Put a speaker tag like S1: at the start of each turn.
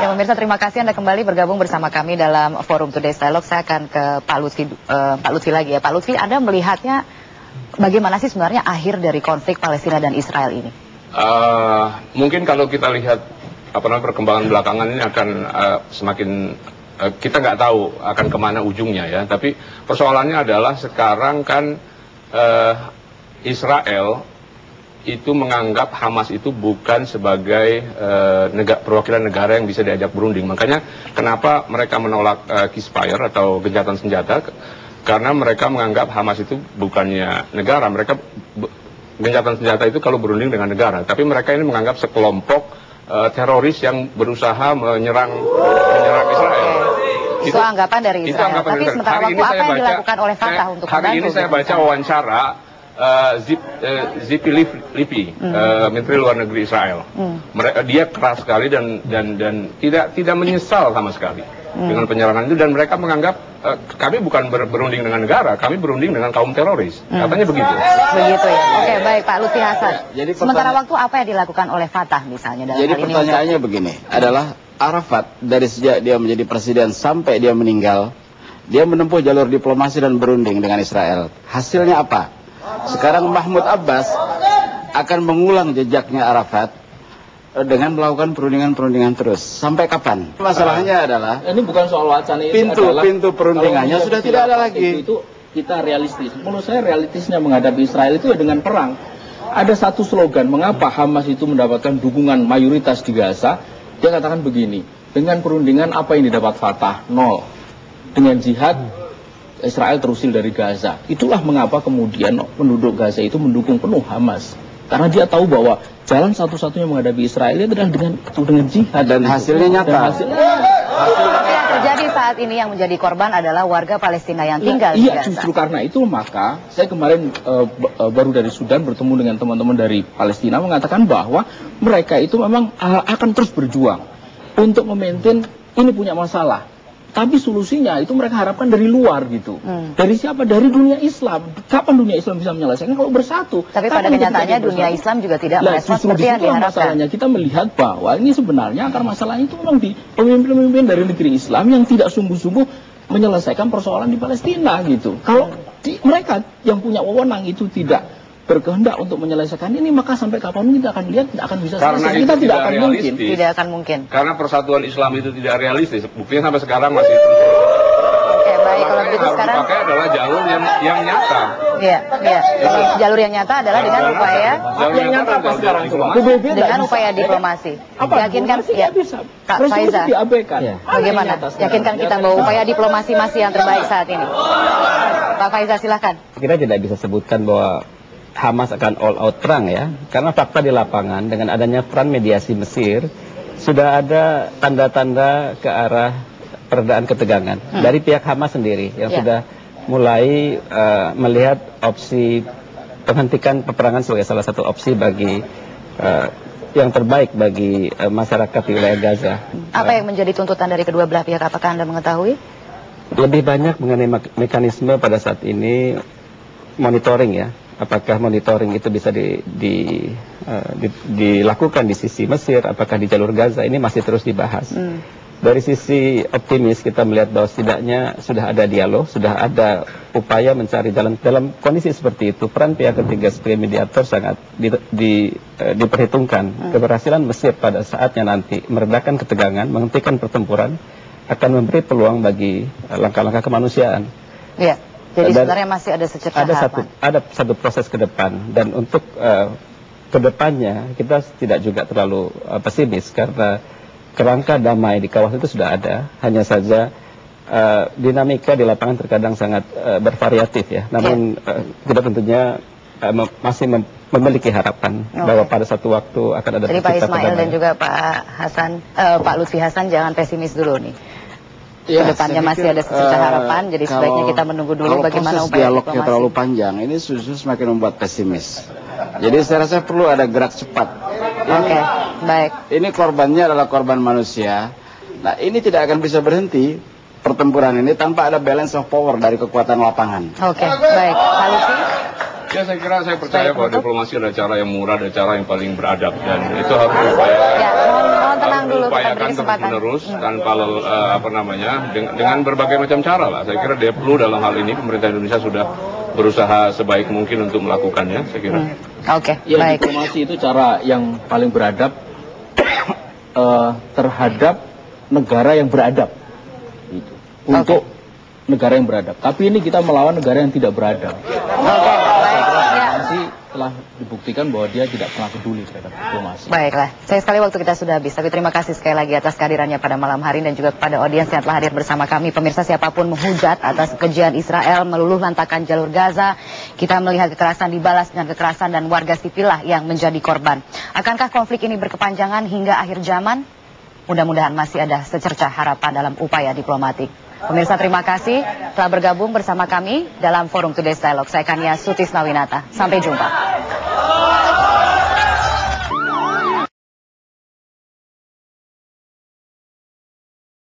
S1: pemirsa, terima kasih Anda kembali bergabung bersama kami dalam Forum Today's Dialogue. Saya akan ke Pak Lutfi lagi ya. Pak Lutfi, Anda melihatnya bagaimana sih sebenarnya akhir dari konflik Palestina dan Israel ini?
S2: Mungkin kalau kita lihat perkembangan belakangan ini akan semakin kita nggak tahu akan kemana ujungnya ya. Tapi persoalannya adalah sekarang kan Israel itu menganggap Hamas itu bukan sebagai perwakilan negara yang bisa diajak berunding. Makanya kenapa mereka menolak ceasefire atau gencatan senjata, karena mereka menganggap Hamas itu bukannya negara. Mereka gencatan senjata itu kalau berunding dengan negara, tapi mereka ini menganggap sekelompok teroris yang berusaha menyerang Israel.
S1: Itu anggapan dari Israel. Tapi sementara waktu apa yang dilakukan oleh Fatah untuk membantu?
S2: Hari ini saya baca wawancara Tzipi Livni, Menteri Luar Negeri Israel. Dia keras sekali dan tidak menyesal sama sekali dengan penyerangan itu, dan mereka menganggap kami bukan berunding dengan negara, kami berunding dengan kaum teroris. Katanya begitu.
S1: Begitu ya. Oke, baik Pak Lutfi Hasan. Jadi sementara waktu apa yang dilakukan oleh Fatah misalnya dalam
S3: jadi
S1: hal ini?
S3: Pertanyaannya begini, adalah Arafat dari sejak dia menjadi presiden sampai dia meninggal, dia menempuh jalur diplomasi dan berunding dengan Israel. Hasilnya apa? Sekarang Mahmud Abbas akan mengulang jejaknya Arafat dengan melakukan perundingan terus. Sampai kapan? Masalahnya adalah
S4: ini bukan soal wacana,
S3: pintu perundingannya sudah tidak ada lagi.
S4: Itu kita realistis. Menurut saya realistisnya menghadapi Israel itu dengan perang. Ada satu slogan mengapa Hamas itu mendapatkan dukungan mayoritas di Gaza. Dia katakan begini, dengan perundingan apa yang didapat Fatah? Nol. Dengan jihad Israel terusir dari Gaza. Itulah mengapa kemudian penduduk Gaza itu mendukung penuh Hamas. Karena dia tahu bahwa jalan satu-satunya menghadapi Israel itu adalah dengan jihad.
S3: Dan hasilnya nyata.
S1: Yang terjadi saat ini yang menjadi korban adalah warga Palestina yang tinggal di Gaza.
S4: Iya, justru karena itu maka saya kemarin baru dari Sudan bertemu dengan teman-teman dari Palestina mengatakan bahwa mereka itu memang akan terus berjuang untuk memaintain ini punya masalah. Tapi solusinya itu mereka harapkan dari luar gitu. Dari siapa? Dari dunia Islam. Kapan dunia Islam bisa menyelesaikan kalau bersatu?
S1: Tapi pada kenyataannya dunia Islam juga tidak merespon seperti yang diharapkan.
S4: Masalahnya kita melihat bahwa ini sebenarnya akar masalahnya itu memang di pemimpin-pemimpin dari negeri Islam yang tidak sungguh-sungguh menyelesaikan persoalan di Palestina gitu. Kalau mereka yang punya wewenang itu tidak berkehendak untuk menyelesaikan ini, maka sampai kapanpun kita akan lihat tidak akan bisa selesai. Kita tidak akan mungkin.
S1: Tidak akan mungkin.
S2: Karena persatuan Islam itu tidak realistis. Buktinya sampai sekarang masih terus.
S1: Oke, baik, kalau begitu sekarang
S2: dipakai adalah jalur yang nyata.
S1: Iya. Jalur yang nyata adalah dengan upaya
S4: yang nyata apa sekarang?
S1: Dengan upaya diplomasi. Yakinkan ya, Kak Faiza. Bagaimana? Yakinkan kita bahwa upaya diplomasi masih yang terbaik saat ini. Pak Faiza, silakan.
S5: Kita tidak bisa sebutkan bahwa Hamas akan all out perang ya, karena fakta di lapangan dengan adanya peran mediasi Mesir sudah ada tanda-tanda ke arah peredaan ketegangan dari pihak Hamas sendiri yang sudah mulai melihat opsi penghentikan peperangan sebagai salah satu opsi bagi yang terbaik bagi masyarakat di wilayah Gaza.
S1: Apa yang menjadi tuntutan dari kedua belah pihak? Apakah Anda mengetahui?
S5: Lebih banyak mengenai mekanisme pada saat ini monitoring ya. Apakah monitoring itu bisa dilakukan di sisi Mesir, apakah di jalur Gaza, ini masih terus dibahas. Dari sisi optimis kita melihat bahwa setidaknya sudah ada dialog, sudah ada upaya mencari jalan. Dalam kondisi seperti itu, peran pihak ketiga sebagai mediator sangat diperhitungkan. Keberhasilan Mesir pada saatnya nanti meredakan ketegangan, menghentikan pertempuran, akan memberi peluang bagi langkah-langkah kemanusiaan.
S1: Iya. Jadi sebenarnya masih ada secercah harapan.
S5: Ada satu proses ke depan, dan untuk ke depannya kita tidak juga terlalu pesimis karena kerangka damai di kawasan itu sudah ada. Hanya saja dinamika di lapangan terkadang sangat bervariatif ya. Namun kita tentunya masih memiliki harapan bahwa pada satu waktu akan ada.
S1: Jadi Pak Ismail dan juga Pak Lutfi Hasan jangan pesimis dulu nih. Ya, kedepannya masih ada secercah harapan, jadi sebaiknya kita menunggu dulu bagaimana upaya diplomasi.
S3: Dialognya terlalu panjang, ini justru semakin membuat pesimis. Jadi saya rasa perlu ada gerak cepat.
S1: Oke, baik.
S3: Ini korbannya adalah korban manusia. Nah, ini tidak akan bisa berhenti pertempuran ini tanpa ada balance of power dari kekuatan lapangan.
S1: Oke, baik. Pak Lutfi?
S2: Ya, saya percaya bahwa diplomasi ada cara yang murah, ada cara yang paling beradab, dan itu harus diupayakan.
S1: Ya, mohon tenang tenang dulu, kita beri
S2: upayakan
S1: kesempatan.
S2: terus-menerus tanpa dengan berbagai macam cara lah. Saya kira dia perlu dalam hal ini pemerintah Indonesia sudah berusaha sebaik mungkin untuk melakukannya, saya kira.
S1: Oke,
S4: Ya,
S1: baik.
S4: diplomasi itu cara yang paling beradab terhadap negara yang beradab. Gitu. Untuk negara yang beradab. Tapi ini kita melawan negara yang tidak beradab.
S1: Oke, baik. Ya.
S4: Diplomasi telah dibuktikan bahwa dia tidak pernah peduli terhadap diplomasi.
S1: Baiklah, sayang sekali waktu kita sudah habis. Tapi terima kasih sekali lagi atas kehadirannya pada malam hari dan juga kepada audiens yang telah hadir bersama kami. Pemirsa, siapapun menghujat atas kekejian Israel meluluh lantakan jalur Gaza, kita melihat kekerasan dibalas dengan kekerasan dan warga sipil lah yang menjadi korban. Akankah konflik ini berkepanjangan hingga akhir zaman? Mudah-mudahan masih ada secercah harapan dalam upaya diplomatik. Pemirsa, terima kasih telah bergabung bersama kami dalam Forum Today's Dialogue. Saya Kania Sutisnawinata. Sampai jumpa.